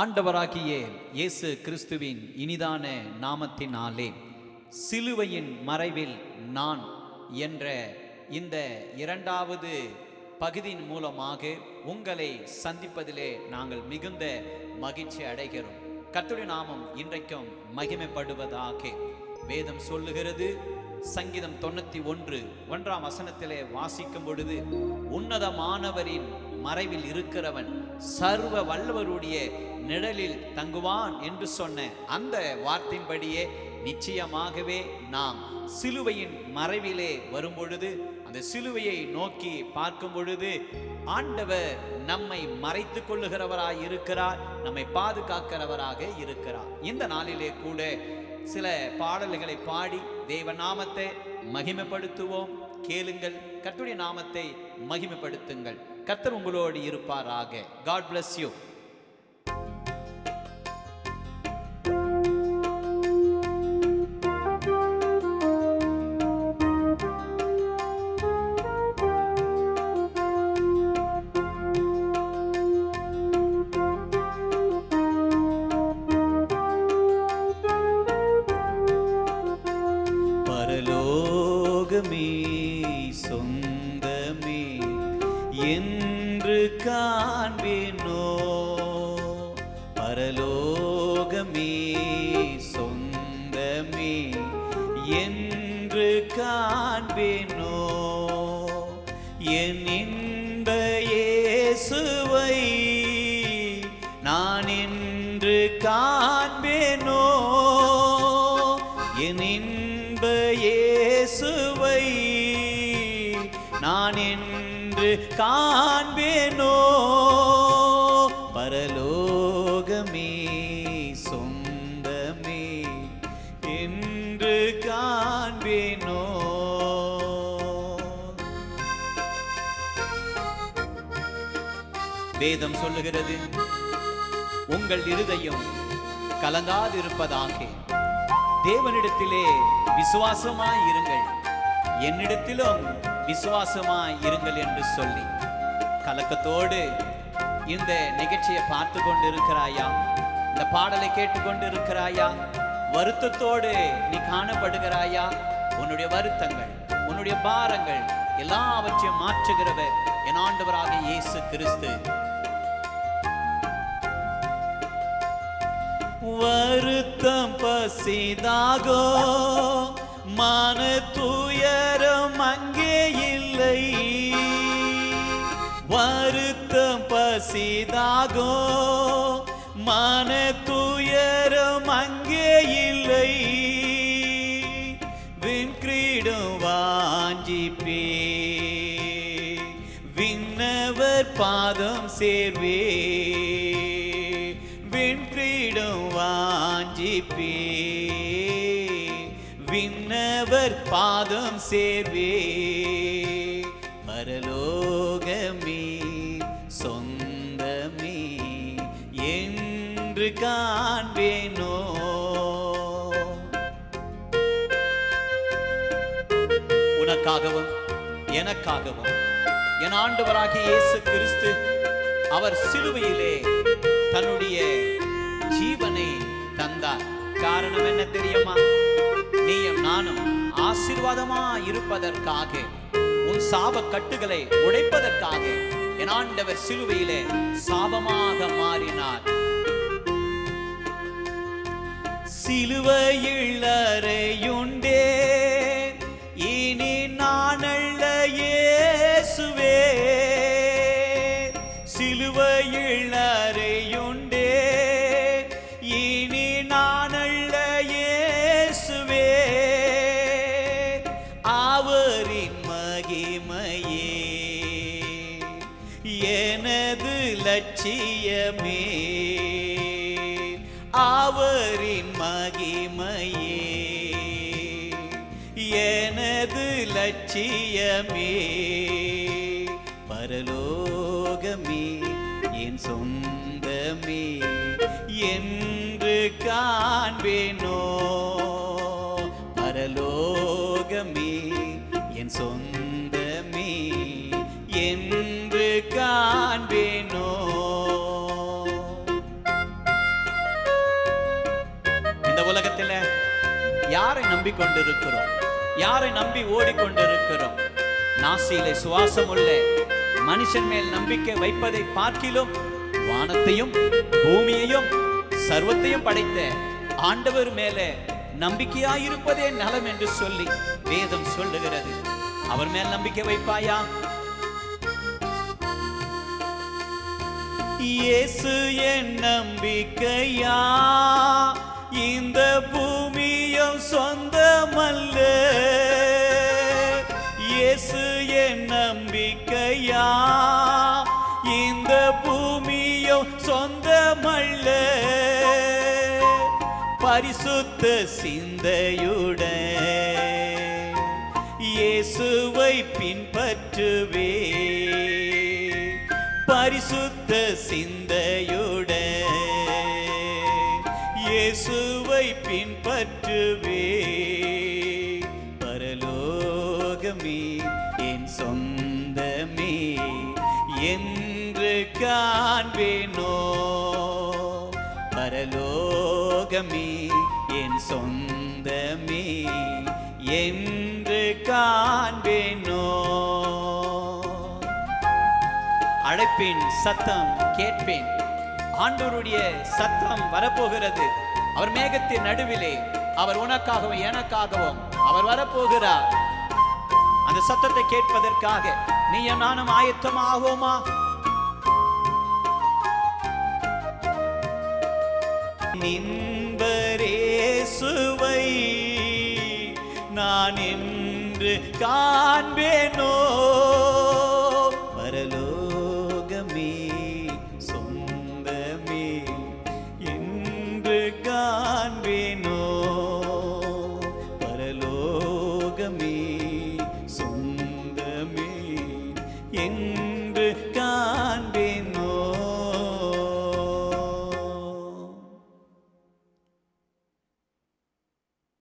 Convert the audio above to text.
ஆண்டவராகிய இயேசு கிறிஸ்துவின் இனிதான நாமத்தினாலே சிலுவையின் மறைவில் நான் என்ற இந்த இரண்டாவது பகுதியின் மூலமாக உங்களை சந்திப்பதிலே நாங்கள் மிகுந்த மகிழ்ச்சி அடைகிறோம். கர்த்தருடைய நாமம் இன்றைக்கும் மகிமைப்படுவதாக. வேதம் சொல்லுகிறது, சங்கீதம் 91:1 வாசிக்கும் பொழுது, உன்னதமானவரின் மறைவில் இருக்கிறவன் சர்வ வல்லவருடைய நிழலில் தங்குவான் என்று சொன்ன அந்த வார்த்தையின்படியே நிச்சயமாகவே நாம் சிலுவையின் மறைவிலே வரும் பொழுது, அந்த சிலுவையை நோக்கி பார்க்கும் பொழுது ஆண்டவர் நம்மை மறைத்து கொள்ளுகிறவராய் இருக்கிறார், நம்மை பாதுகாக்கிறவராக இருக்கிறார். இந்த நாளிலே கூட சில பாடல்களை பாடி தேவ நாமத்தை மகிமைப்படுத்துவோம். கேளுங்கள், கர்த்தருடைய நாமத்தை மகிமைப்படுத்துங்கள். கர்த்தர் உங்களோடு இருப்பாராக. God bless you. பரலோகமே சொந்தமே என்று காண்பேனோ, பரலோகமே சொந்தமே என்று காண்பேனோ, என் இன்ப இயேசுவை நான் என்று காண்பேனோ, என் இன்ப இயேசுவை நான் என்று காண்பேனோ, பரலோகமே சொந்தமே என்று காண்பேனோ. வேதம் சொல்லுகிறது, உங்கள் இருதயம் கலங்காதிருப்பதாக, தேவனிடத்திலே விசுவாசமாய் இருங்கள், என்னிடத்திலும் விசுவாசமாய் இருங்கள் என்று சொல்லி, கலக்கத்தோடு இந்த நிகழ்ச்சியை பார்த்து கொண்டு இருக்கிறாயா? இந்த பாடலை கேட்டுக்கொண்டு இருக்கிறாயா? வருத்தத்தோடு நீ காணப்படுகிறாயா? உன்னுடைய வருத்தங்கள், உன்னுடைய பாரங்கள் எல்லாவற்றையும் மாற்றுகிறவர் என் ஆண்டவராக இயேசு கிறிஸ்து. வருத்தம் பசிதாகோ, மன துயரம் அங்கே இல்லை, வருத்தம் பசிதாகோ, மன துயரம் அங்கே இல்லை, விண்கிரீடம் வாஞ்சிப்பே, விண்ணவர் பாதம் சேர்வே, விண்கிரீடம் வாஞ்சிப்பே, விண்ணவர் பாதம் சேர்வே, பரலோகமே சொந்தமே என்று காண்பேனோ. உனக்காகவும் எனக்காகவும் என் ஆண்டவராகிய இயேசு கிறிஸ்து அவர் சிலுவையிலே தன்னுடைய ஜீவனை தந்தார். காரணம் என்ன தெரியுமா? நீயும் நானும் ஆசீர்வாதமா இருப்பதற்காக, உன் சாப கட்டுகளை உடைப்பதற்காக என் ஆண்டவர் சிலுவையிலே சாபமாக மாறினார். சிலுவையில் அறையுண்டே, இனி நானல்ல இயேசுவே, சிலுவையில் அறையுண்டே, இனி நானல்ல இயேசுவே, அவரின் மகிமையே எனது லட்சியமே, அவரின் மகிமையே எனது லட்சியமே, பரலோகமே என் சொந்தமே என்று காண்பேனோ, பரலோகமே என் சொந்தமே என்று காண்பேனோ. யாரை நம்பிக்கொண்டிருக்கிறோம்? யாரை நம்பி ஓடிக்கொண்டிருக்கிறோம்? நாசியிலே சுவாசம் உள்ள மனுஷன் மேல் நம்பிக்கை வைப்பதை பார்க்கிலும் வானத்தையும் பூமியையும் சர்வத்தையும் படைத்த ஆண்டவர் மேலே நம்பிக்கையாயிருப்பதே நலம் என்று சொல்லி வேதம் சொல்லுகிறது. அவர் மேல் நம்பிக்கை வைப்பாயா? இயேசு என் நம்பிக்கையா, இந்த பூமியும் சொந்தமல்ல. இயேசு என் நம்பிக்கையா, இந்த பூமியும் சொந்தமல்ல. பரிசுத்த சிந்தையுடன் இயேசுவை பின்பற்றுவே. பரிசுத்த சிந்தையுடன் இயேசுவை பின்பற்றுவே. பரலோகமே என் சொந்தமே என்று காண்பேனோ. பரலோகமே என் சொந்தமே என்று காண்பேனோ. அழைப்பின் சத்தம் கேட்பேன். ஆண்டவருடைய சத்தம் வரப்போகிறது. அவர் மேகத்தின் நடுவிலே, அவர் உனக்காகவும் எனக்காகவும் அவர் வரப்போகிறார். அந்த சத்தத்தை கேட்பதற்காக நீயும் நானும் ஆயத்தமாகுமா? நின்பரேசுவை நான் என்று காண்பேனோ. பரலோகமே சொந்தமே என்று காண்பேனோ. பரலோகமே சொந்தமே என்று